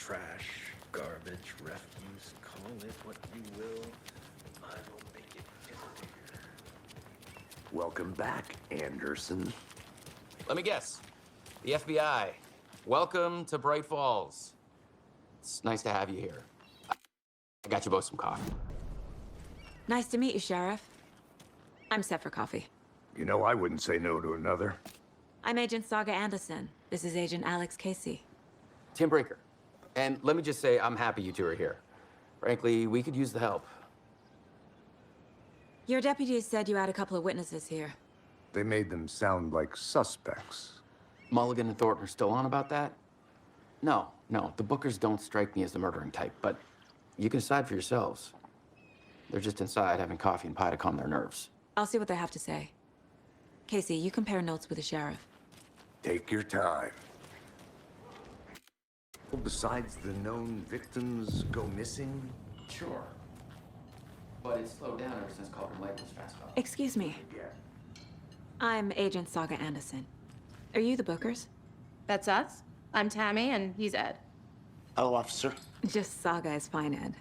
trash, garbage, refuse, call it what you will. I will make it disappear. Welcome back, Anderson. Let me guess. The FBI. Welcome to Bright Falls. It's nice to have you here. I got you both some coffee. Nice to meet you, Sheriff. I'm set for coffee. You know, I wouldn't say no to another. I'm Agent Saga Anderson. This is Agent Alex Casey. Tim Brinker. And let me just say, I'm happy you two are here. Frankly, we could use the help. Your deputies said you had a couple of witnesses here. They made them sound like suspects. Mulligan and Thornton are still on about that? No, the Bookers don't strike me as the murdering type, but you can decide for yourselves. They're just inside having coffee and pie to calm their nerves. I'll see what they have to say. Casey, you compare notes with the sheriff. Take your time. Besides the known victims go missing? Sure. But it's slowed down ever since Culver Lake was fast up. Excuse me. Yeah. I'm Agent Saga Anderson. Are you the Bookers? That's us. I'm Tammy, and he's Ed. Hello, officer. Just Saga is fine, Ed.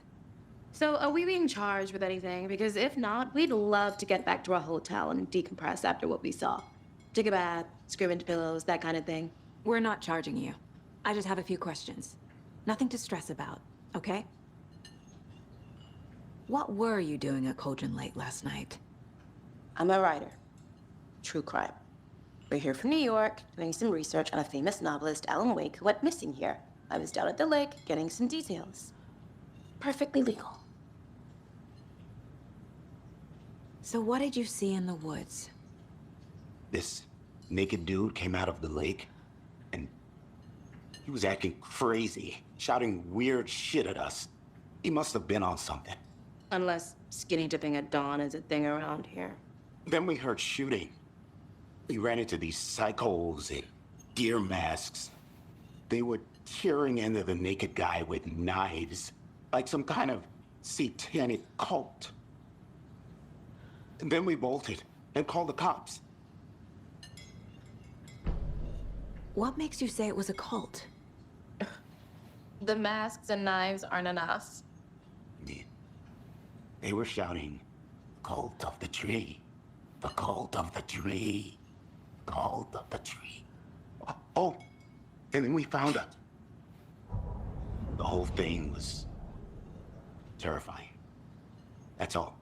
So, are we being charged with anything? Because if not, we'd love to get back to our hotel and decompress after what we saw. Take a bath, scream into pillows, that kind of thing. We're not charging you. I just have a few questions. Nothing to stress about, okay? What were you doing at Cauldron Lake last night? I'm a writer. True crime. We're here from New York, doing some research on a famous novelist, Alan Wake, who went missing here. I was down at the lake, getting some details. Perfectly legal. So what did you see in the woods? This naked dude came out of the lake, and he was acting crazy, shouting weird shit at us. He must have been on something. Unless skinny dipping at dawn is a thing around here. Then we heard shooting. We ran into these psychos in deer masks. They were tearing into the naked guy with knives, like some kind of satanic cult. And then we bolted and called the cops. What makes you say it was a cult? The masks and knives aren't enough. They were shouting, "Cult of the tree, the cult of the tree, cult of the tree." Oh, and then we found out. The whole thing was terrifying. That's all.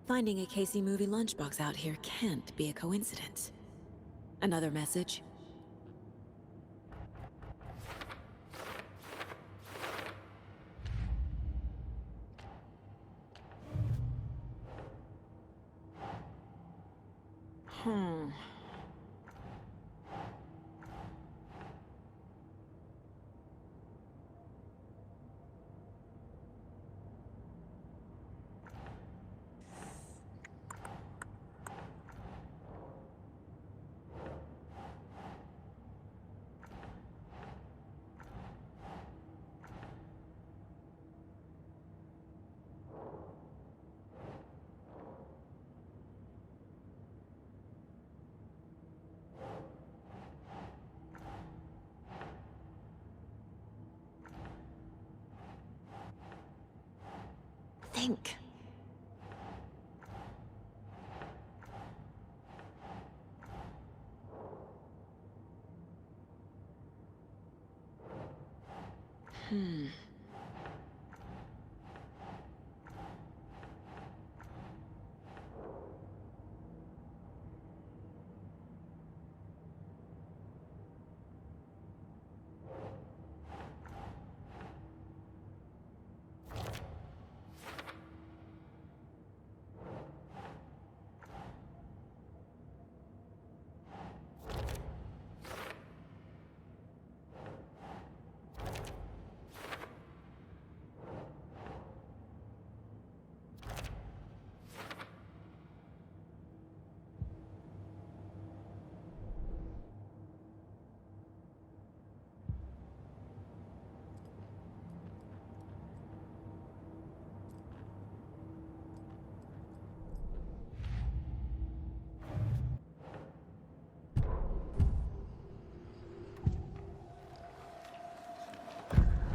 Finding a Casey movie lunchbox out here can't be a coincidence. Another message? Think.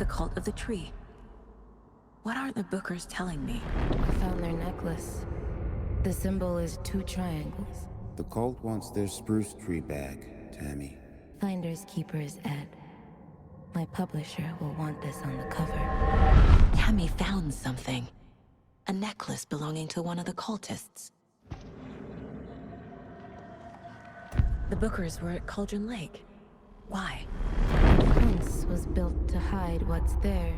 The cult of the tree. What aren't the Bookers telling me? I found their necklace. The symbol is 2 triangles. The cult wants their spruce tree back, Tammy. Finders keepers, Ed. My publisher will want this on the cover. Tammy found something. A necklace belonging to one of the cultists. The Bookers were at Cauldron Lake. Why? The fence was built to hide what's there.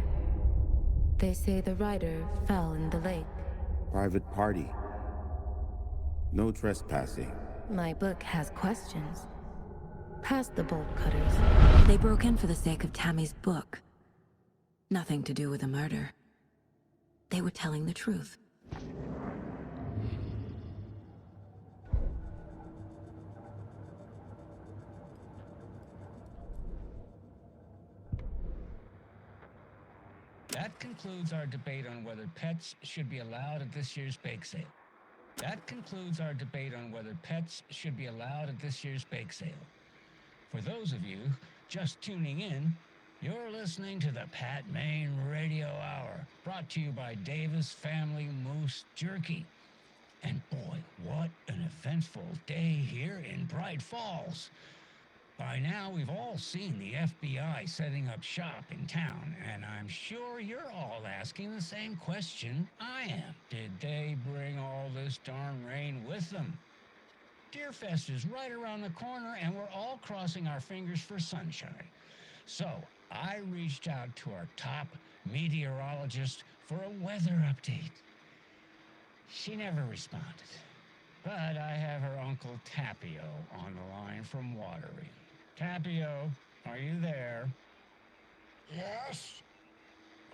They say the rider fell in the lake. Private party. No trespassing. My book has questions. Past the bolt cutters. They broke in for the sake of Tammy's book. Nothing to do with a murder. They were telling the truth. That concludes our debate on whether pets should be allowed at this year's bake sale. That concludes our debate on whether pets should be allowed at this year's bake sale. For those of you just tuning in, you're listening to the Pat Maine Radio Hour, brought to you by Davis Family Moose Jerky. And boy, what an eventful day here in Bright Falls. By now, we've all seen the FBI setting up shop in town, and I'm sure you're all asking the same question I am. Did they bring all this darn rain with them? Deerfest is right around the corner, and we're all crossing our fingers for sunshine. So, I reached out to our top meteorologist for a weather update. She never responded, but I have her Uncle Tapio on the line from Watery. Tapio, are you there? Yes.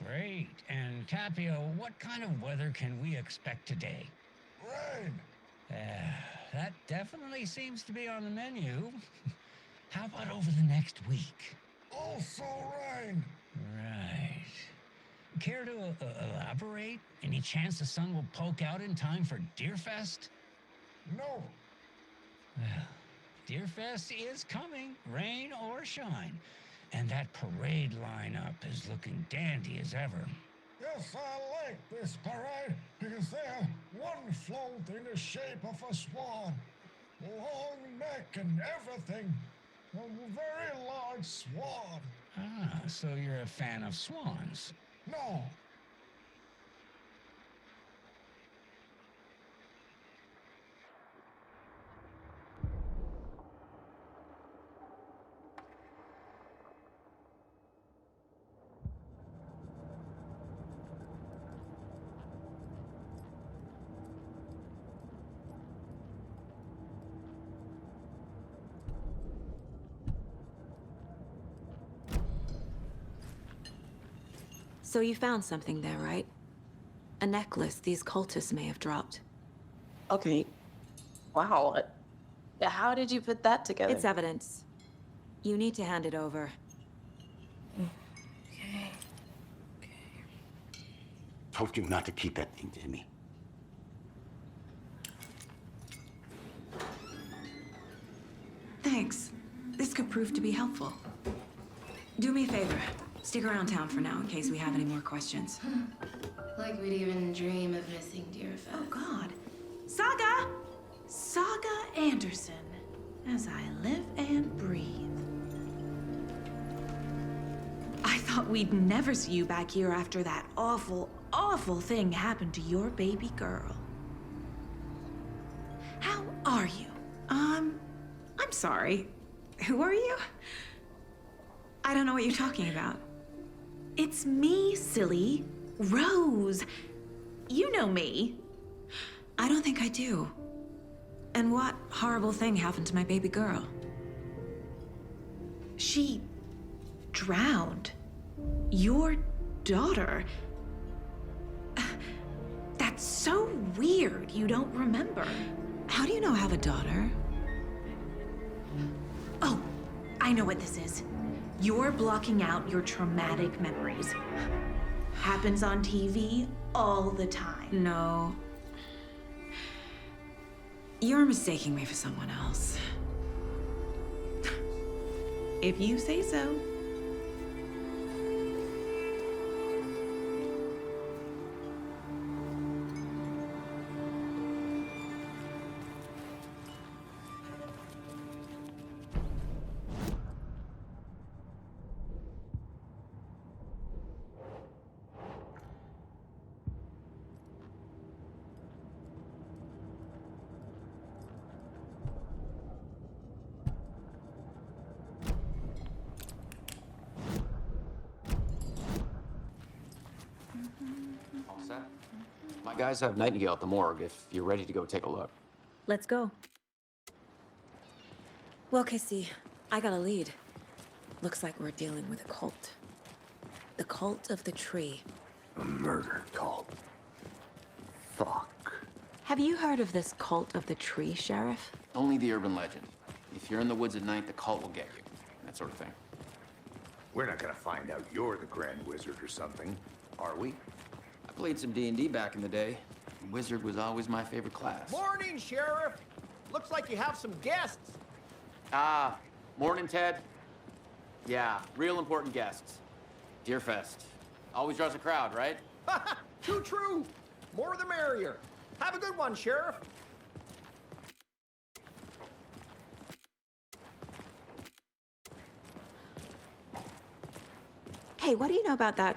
Great. And Tapio, what kind of weather can we expect today? Rain. That definitely seems to be on the menu. How about over the next week? Also rain. Right. Care to elaborate? Any chance the sun will poke out in time for Deerfest? No. Well, Deerfest is coming, rain or shine. And that parade lineup is looking dandy as ever. Yes, I like this parade because they're one float in the shape of a swan. Long neck and everything. A very large swan. Ah, so you're a fan of swans? No. So you found something there, right? A necklace these cultists may have dropped. Okay. Wow. How did you put that together? It's evidence. You need to hand it over. Okay. Told you not to keep that thing to me. Thanks. This could prove to be helpful. Do me a favor. Stick around town for now in case we have any more questions. Like we'd even dream of missing Deerfest. Oh, God. Saga! Saga Anderson. As I live and breathe. I thought we'd never see you back here after that awful, awful thing happened to your baby girl. How are you? I'm sorry. Who are you? I don't know what you're talking about. It's me, silly. Rose. You know me. I don't think I do. And what horrible thing happened to my baby girl? She drowned. Your daughter. That's so weird you don't remember. How do you know I have a daughter? Oh, I know what this is. You're blocking out your traumatic memories. Happens on TV all the time. No. You're mistaking me for someone else. If you say so. All set? My guys have Nightingale at the morgue if you're ready to go take a look. Let's go. Well, Casey, I got a lead. Looks like we're dealing with a cult. The cult of the tree. A murder cult. Fuck. Have you heard of this cult of the tree, Sheriff? Only the urban legend. If you're in the woods at night, the cult will get you. That sort of thing. We're not gonna find out you're the Grand Wizard or something, are we? I played some D&D back in the day. Wizard was always my favorite class. Morning, Sheriff. Looks like you have some guests. Morning, Ted. Yeah, real important guests. Deerfest. Always draws a crowd, right? Too true. More the merrier. Have a good one, Sheriff. Hey, what do you know about that?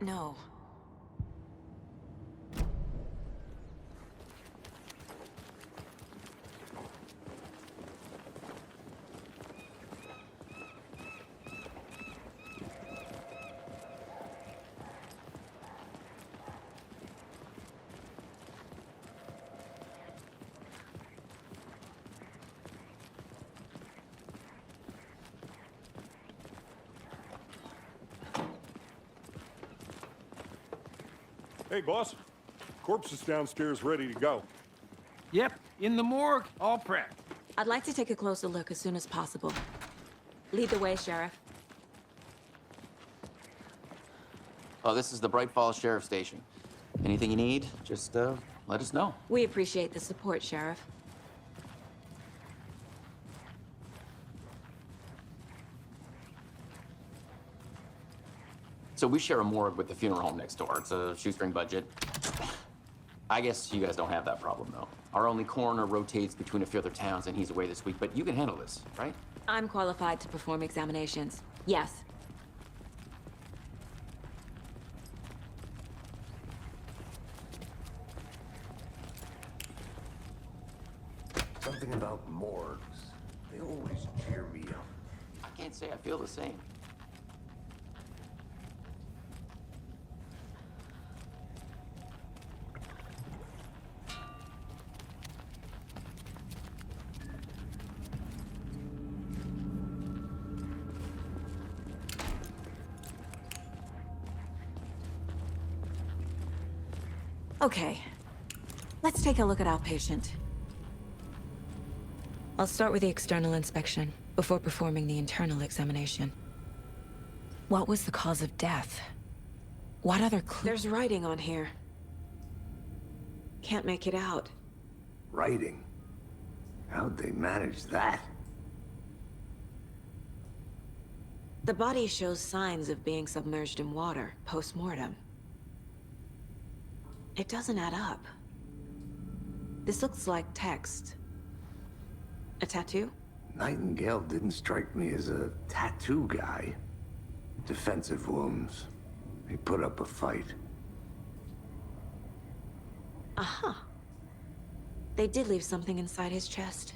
No. Hey, boss. Corpse is downstairs ready to go. Yep, in the morgue, all prepped. I'd like to take a closer look as soon as possible. Lead the way, Sheriff. Oh, this is the Bright Falls Sheriff Station. Anything you need, just let us know. We appreciate the support, Sheriff. So we share a morgue with the funeral home next door. It's a shoestring budget. I guess you guys don't have that problem, though. Our only coroner rotates between a few other towns, and he's away this week, but you can handle this, right? I'm qualified to perform examinations. Yes. Something about morgues. They always cheer me up. I can't say I feel the same. Okay. Let's take a look at our patient. I'll start with the external inspection before performing the internal examination. What was the cause of death? What other clues? There's writing on here. Can't make it out. Writing? How'd they manage that? The body shows signs of being submerged in water post-mortem. It doesn't add up. This looks like text. A tattoo? Nightingale didn't strike me as a tattoo guy. Defensive wounds. He put up a fight. Uh-huh. They did leave something inside his chest.